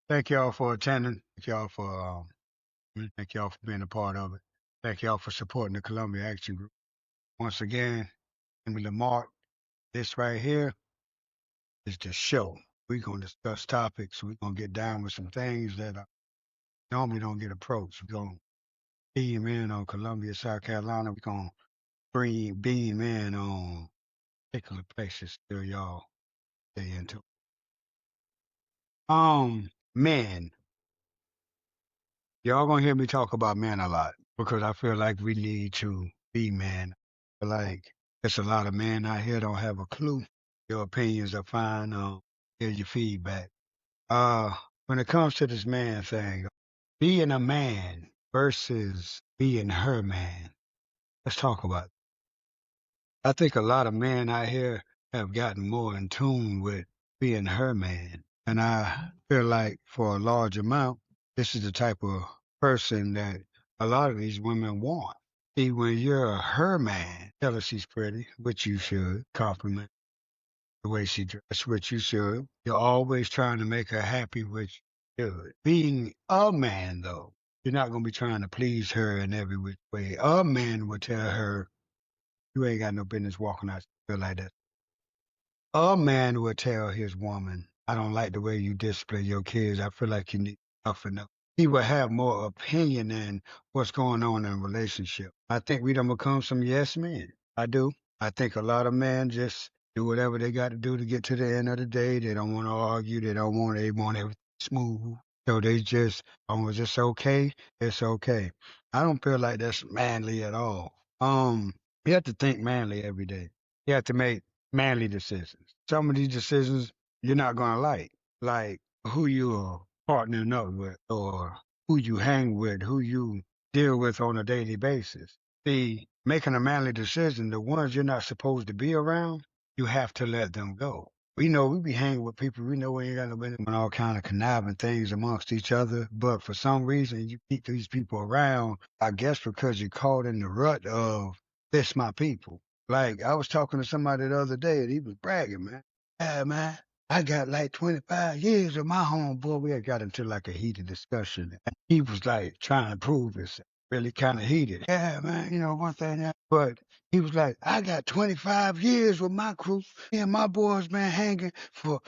Thank y'all for attending. Thank y'all for being a part of it. Thank y'all for supporting the Columbia Action Group. Once again, I'm Lamart. This right here is the show. We're gonna discuss topics. We're gonna get down with some things that I normally don't get approached. We're gonna beam in on Columbia, South Carolina. We're gonna beam in on particular places that y'all stay into. Men. Y'all gonna hear me talk about men a lot because I feel like we need to be men. I feel like there's a lot of men out here don't have a clue. Your opinions are fine. Here's your feedback. Uh, when it comes to this man thing, being a man versus being her man. Let's talk about it. I think a lot of men out here have gotten more in tune with being her man. And I feel like for a large amount, this is the type of person that a lot of these women want. See, when you're a her man, tell her she's pretty, which you should, compliment the way she dressed, which you should. You're always trying to make her happy, which you should. Being a man, though, you're not going to be trying to please her in every which way. A man would tell her, you ain't got no business walking out feel like that. A man would tell his woman, I don't like the way you display your kids. I feel like you need to toughen up. He would have more opinion than what's going on in a relationship. I think we done become some yes men. I do. I think a lot of men just do whatever they got to do to get to the end of the day. They don't want to argue. They want everything smooth. So they just, oh, is this okay? It's okay. I don't feel like that's manly at all. You have to think manly every day. You have to make manly decisions. Some of these decisions you're not gonna like who you are partnering up with, or who you hang with, who you deal with on a daily basis. See, making a manly decision, the ones you're not supposed to be around, you have to let them go. We know we be hanging with people we know we ain't got no business doing all kind of conniving things amongst each other, but for some reason you keep these people around. I guess because you're caught in the rut of this my people. Like I was talking to somebody the other day and he was bragging, man. Yeah, man. I got like 25 years with my homeboy. We had got into like a heated discussion. And he was like trying to prove himself. Really kind of heated. Yeah, man. One thing. But he was like, I got 25 years with my crew. Me and my boys been hanging for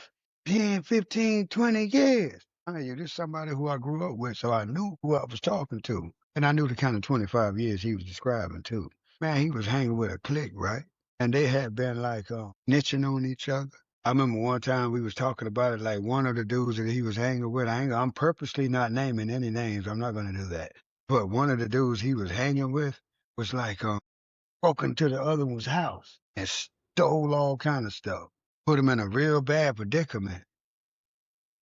10, 15, 20 years. I mean, this is somebody who I grew up with, so I knew who I was talking to. And I knew the kind of 25 years he was describing too. Man, he was hanging with a clique, right? And they had been like snitching on each other. I remember one time we was talking about it, like one of the dudes that he was hanging with. I'm purposely not naming any names. I'm not going to do that. But one of the dudes he was hanging with was like broke into the other one's house and stole all kind of stuff. Put him in a real bad predicament.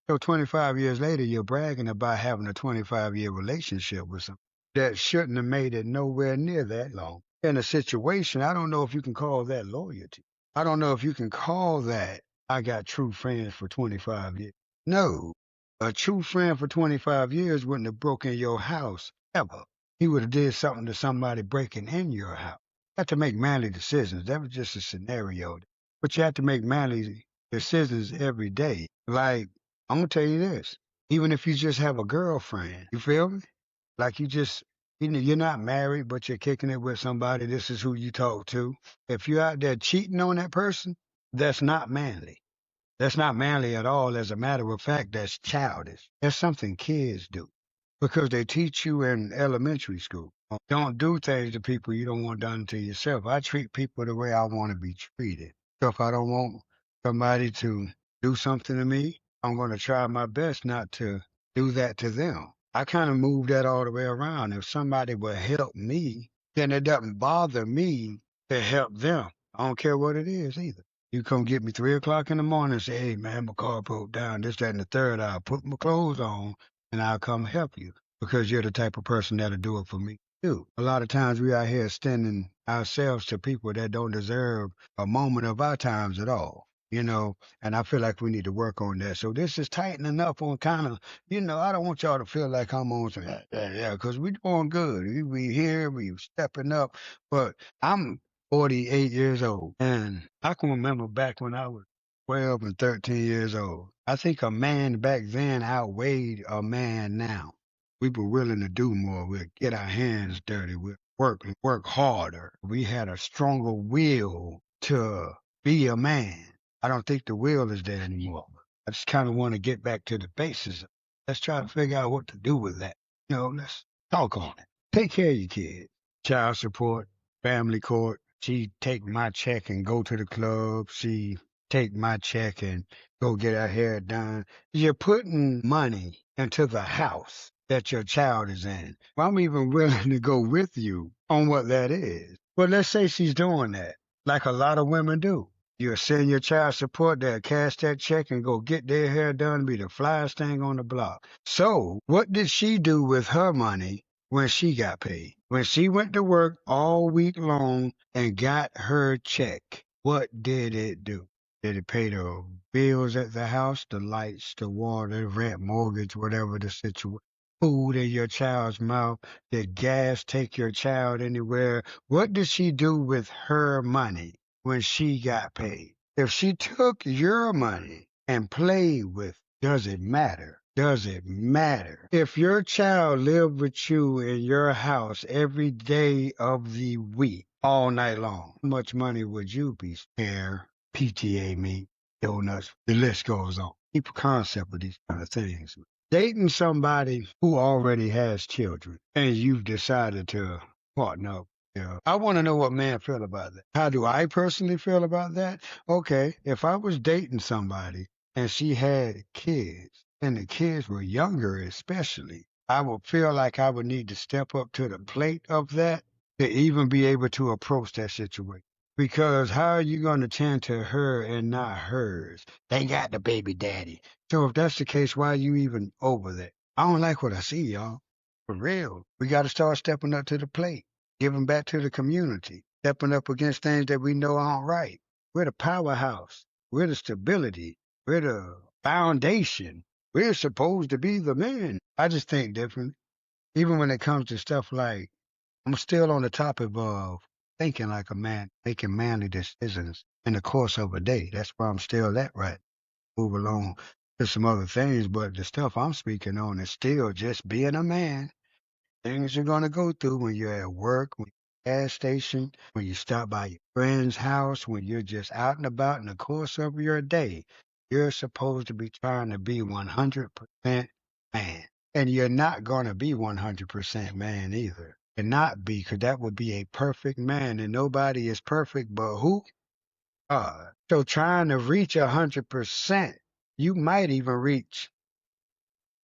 So 25 years later, you're bragging about having a 25-year relationship with someone that shouldn't have made it nowhere near that long. In a situation, I don't know if you can call that loyalty. I don't know if you can call that, I got true friends for 25 years. No, a true friend for 25 years wouldn't have broken your house ever. He would have did something to somebody breaking in your house. You have to make manly decisions. That was just a scenario. But you have to make manly decisions every day. Like, I'm gonna tell you this. Even if you just have a girlfriend, you feel me? Like you're not married, but you're kicking it with somebody. This is who you talk to. If you're out there cheating on that person, that's not manly. That's not manly at all. As a matter of fact, that's childish. That's something kids do because they teach you in elementary school. Don't do things to people you don't want done to yourself. I treat people the way I want to be treated. So if I don't want somebody to do something to me, I'm going to try my best not to do that to them. I kind of move that all the way around. If somebody will help me, then it doesn't bother me to help them. I don't care what it is either. You come get me 3 o'clock in the morning and say, hey man, my car broke down, this, that, and the third. I'll put my clothes on and I'll come help you because you're the type of person that'll do it for me too. A lot of times we out here extending ourselves to people that don't deserve a moment of our times at all. And I feel like we need to work on that. So this is tightening up on kind of, I don't want y'all to feel like I'm on some, yeah, because we doing good. We here, we stepping up, but I'm 48 years old, and I can remember back when I was 12 and 13 years old. I think a man back then outweighed a man now. We were willing to do more. We'd get our hands dirty. We'd work harder. We had a stronger will to be a man. I don't think the will is there anymore. I just kind of want to get back to the basis. Let's try to figure out what to do with that. Let's talk on it. Take care of your kids. Child support, family court. She take my check and go to the club. She take my check and go get her hair done. You're putting money into the house that your child is in. Well, I'm even willing to go with you on what that is. But let's say she's doing that, like a lot of women do. You'll send your child support, they'll cash that check and go get their hair done, be the flyest thing on the block. So, what did she do with her money when she got paid? When she went to work all week long and got her check, what did it do? Did it pay the bills at the house, the lights, the water, the rent, mortgage, whatever the situation? Food in your child's mouth? Did gas take your child anywhere? What did she do with her money when she got paid? If she took your money and played with, does it matter? Does it matter? If your child lived with you in your house every day of the week, all night long, how much money would you be spare? PTA meat, donuts, the list goes on. Keep a concept of these kind of things. Dating somebody who already has children and you've decided to partner up. Yeah. I want to know what men feel about that. How do I personally feel about that? Okay, if I was dating somebody and she had kids and the kids were younger especially, I would feel like I would need to step up to the plate of that to even be able to approach that situation. Because how are you going to tend to her and not hers? They got the baby daddy. So if that's the case, why are you even over there? I don't like what I see, y'all. For real. We got to start stepping up to the plate, giving back to the community, stepping up against things that we know aren't right. We're the powerhouse. We're the stability. We're the foundation. We're supposed to be the men. I just think differently. Even when it comes to stuff like, I'm still on the topic of thinking like a man, making manly decisions in the course of a day. That's where I'm still at right. Move along to some other things, but the stuff I'm speaking on is still just being a man. Things you're going to go through when you're at work, when you're at the gas station, when you stop by your friend's house, when you're just out and about in the course of your day. You're supposed to be trying to be 100% man. And you're not going to be 100% man either. And not be, because that would be a perfect man. And nobody is perfect but who? God. So trying to reach 100%, you might even reach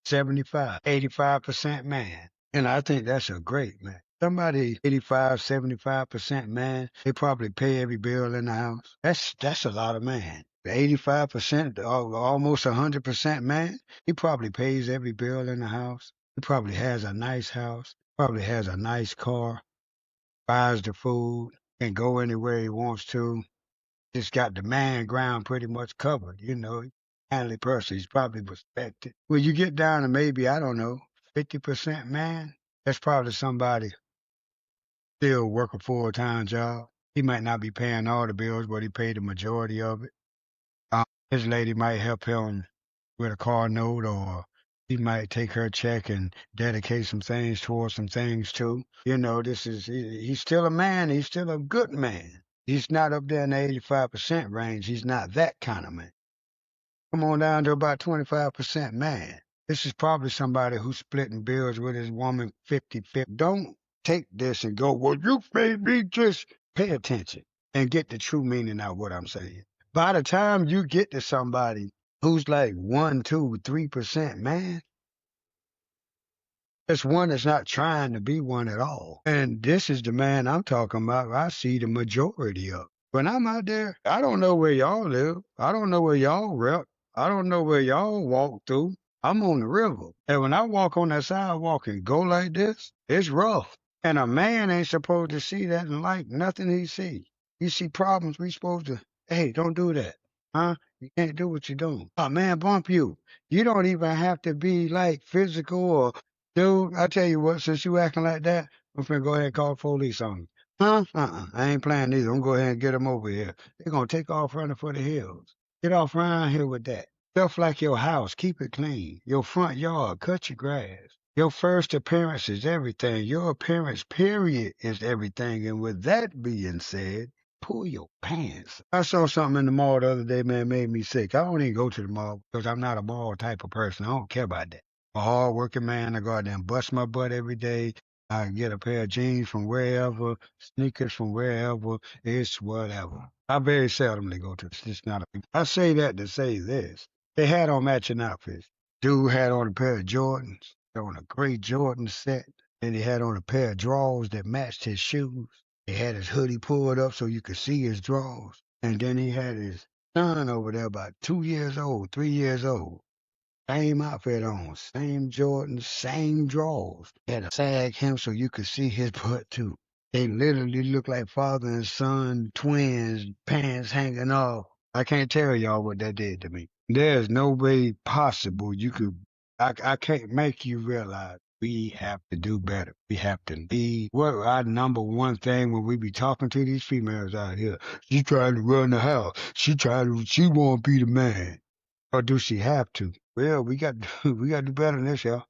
75, 85% man. And I think that's a great man. Somebody 85, 75% man, they probably pay every bill in the house. That's a lot of man. 85%, almost 100% man, he probably pays every bill in the house. He probably has a nice house, probably has a nice car, buys the food, can go anywhere he wants to. Just got the man ground pretty much covered, manly person. He's probably respected. When you get down to maybe, I don't know, 50% man, that's probably somebody still work a full-time job. He might not be paying all the bills, but he paid the majority of it. His lady might help him with a car note, or he might take her check and dedicate some things towards some things too. He's still a man. He's still a good man. He's not up there in the 85% range. He's not that kind of man. Come on down to about 25% man. This is probably somebody who's splitting bills with his woman 50-50. Don't take this and go, well, you made me just pay attention and get the true meaning of what I'm saying. By the time you get to somebody who's like 1, 2, 3% man, it's one that's not trying to be one at all. And this is the man I'm talking about. I see the majority of. When I'm out there, I don't know where y'all live. I don't know where y'all rep. I don't know where y'all walk through. I'm on the river. And when I walk on that sidewalk and go like this, it's rough. And a man ain't supposed to see that and like nothing he see. You see problems, we supposed to, hey, don't do that. Huh? You can't do what you're doing. Oh, man, bump you. You don't even have to be like physical or, dude, I tell you what, since you acting like that, I'm finna go ahead and call police on you. Huh? I ain't playing either. I'm going to go ahead and get them over here. They're going to take off running for the hills. Get off around here with that. Stuff like your house, keep it clean. Your front yard, cut your grass. Your first appearance is everything. Your appearance, period, is everything. And with that being said, pull your pants. I saw something in the mall the other day, man, made me sick. I don't even go to the mall because I'm not a mall type of person. I don't care about that. I'm a hard-working man. I go out there and bust my butt every day. I can get a pair of jeans from wherever, sneakers from wherever, it's whatever. I very seldomly go to. It's just not a. I say that to say this. They had on matching outfits. Dude had on a pair of Jordans, on a gray Jordan set. Then he had on a pair of drawers that matched his shoes. He had his hoodie pulled up so you could see his drawers. And then he had his son over there about 2 years old, 3 years old. Same outfit on, same Jordans, same drawers. Had a sag him so you could see his butt too. They literally look like father and son, twins, pants hanging off. I can't tell y'all what that did to me. There's no way possible you could. I can't make you realize we have to do better. We have to be. What our number one thing when we be talking to these females out here? She trying to run the house. She won't be the man. Or do she have to? Well, we got we got to do better than this, y'all.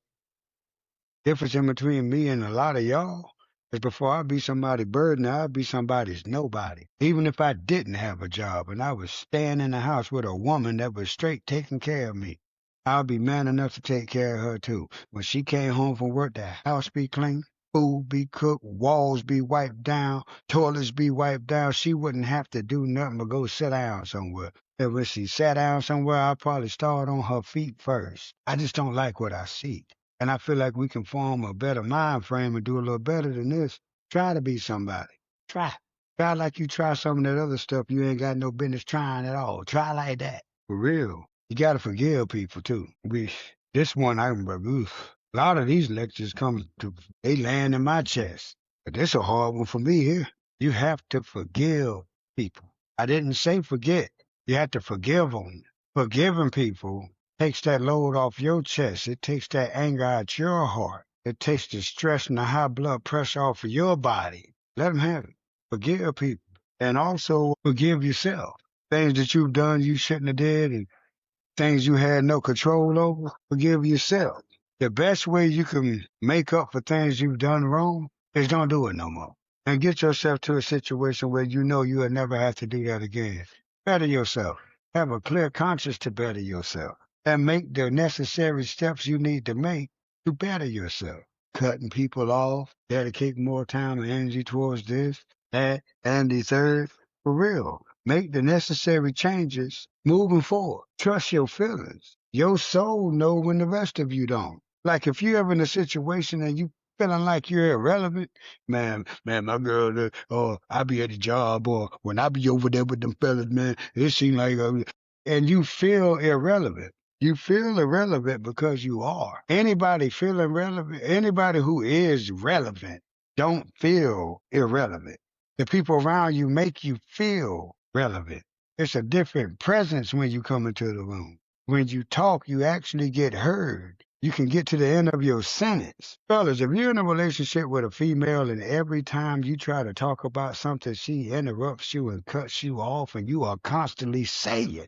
Difference in between me and a lot of y'all is before I be somebody's burden, I'd be somebody's nobody. Even if I didn't have a job and I was staying in the house with a woman that was straight taking care of me, I'll be man enough to take care of her too. When she came home from work, the house be clean, food be cooked, walls be wiped down, toilets be wiped down. She wouldn't have to do nothing but go sit down somewhere. And when she sat down somewhere, I'd probably start on her feet first. I just don't like what I see. And I feel like we can form a better mind frame and do a little better than this. Try to be somebody. Try. Try like you try some of that other stuff you ain't got no business trying at all. Try like that. For real. You gotta forgive people too. This one, a lot of these lectures they land in my chest. But this a hard one for me here. You have to forgive people. I didn't say forget. You have to forgive them. Forgiving people takes that load off your chest. It takes that anger out your heart. It takes the stress and the high blood pressure off of your body. Let them have it. Forgive people. And also forgive yourself. Things that you've done you shouldn't have did and things you had no control over, forgive yourself. The best way you can make up for things you've done wrong is don't do it no more. And get yourself to a situation where you know you'll never have to do that again. Better yourself. Have a clear conscience to better yourself. And make the necessary steps you need to make to better yourself. Cutting people off, dedicate more time and energy towards this, that, and the third. For real. Make the necessary changes moving forward. Trust your feelings. Your soul know when the rest of you don't. Like if you're ever in a situation and you feeling like you're irrelevant, man, my girl, or I be at the job, or when I be over there with them fellas, man, it seems like, and you feel irrelevant. You feel irrelevant because you are. Anybody feeling relevant, anybody who is relevant, don't feel irrelevant. The people around you make you feel relevant. It's a different presence when you come into the room. When you talk, you actually get heard. You can get to the end of your sentence. Fellas, if you're in a relationship with a female and every time you try to talk about something, she interrupts you and cuts you off and you are constantly saying,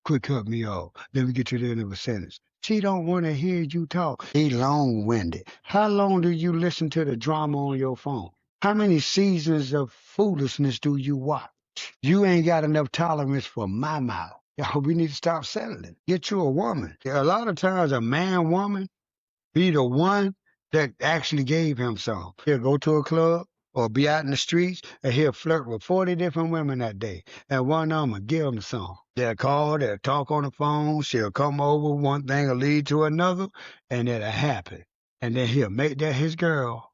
"Quick, cut me off. Let me get to the end of a sentence." She don't want to hear you talk. He long-winded. How long do you listen to the drama on your phone? How many seasons of foolishness do you watch? You ain't got enough tolerance for my mouth. Y'all, we need to stop settling. Get you a woman. A lot of times a woman, be the one that actually gave him some. He'll go to a club or be out in the streets and he'll flirt with 40 different women that day. And one of them will give him some. They'll call, they'll talk on the phone, she'll come over, one thing will lead to another, and it'll happen. And then he'll make that his girl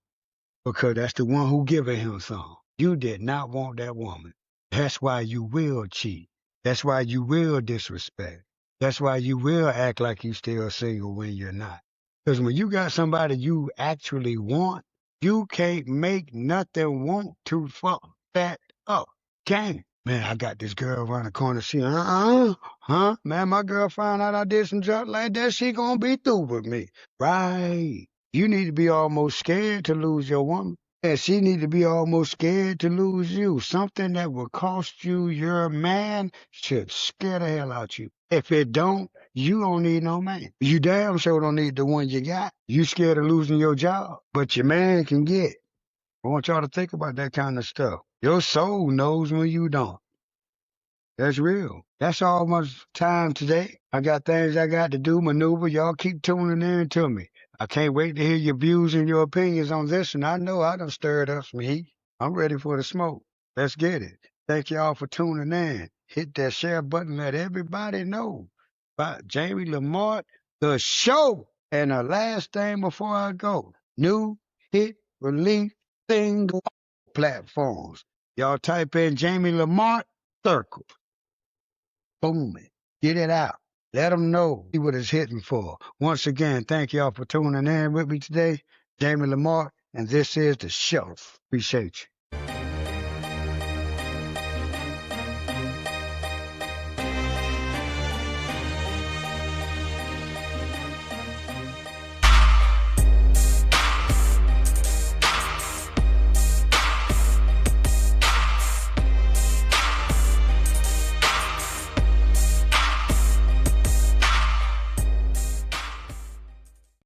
because that's the one who giving him some. You did not want that woman. That's why you will cheat. That's why you will disrespect. That's why you will act like you still single when you're not. Because when you got somebody you actually want, you can't make nothing want to fuck that up. Can't. Man, I got this girl around the corner. She, huh? Man, my girl found out I did some junk like that. She gonna be through with me. Right. You need to be almost scared to lose your woman. And she need to be almost scared to lose you. Something that will cost you your man should scare the hell out you. If it don't, you don't need no man. You damn sure don't need the one you got. You scared of losing your job, but your man can get. I want y'all to think about that kind of stuff. Your soul knows when you don't. That's real. That's all my time today. I got things I got to do, maneuver. Y'all keep tuning in to me. I can't wait to hear your views and your opinions on this, and I know I done stirred up some heat. I'm ready for the smoke. Let's get it. Thank y'all for tuning in. Hit that share button. Let everybody know about Jamie Lamart, the show. And the last thing before I go, new hit release single platforms. Y'all type in Jamie Lamart Circle. Boom it. Get it out. Let them know what it's hitting for. Once again, thank y'all for tuning in with me today. Jamie Lamar, and this is the show. Appreciate you.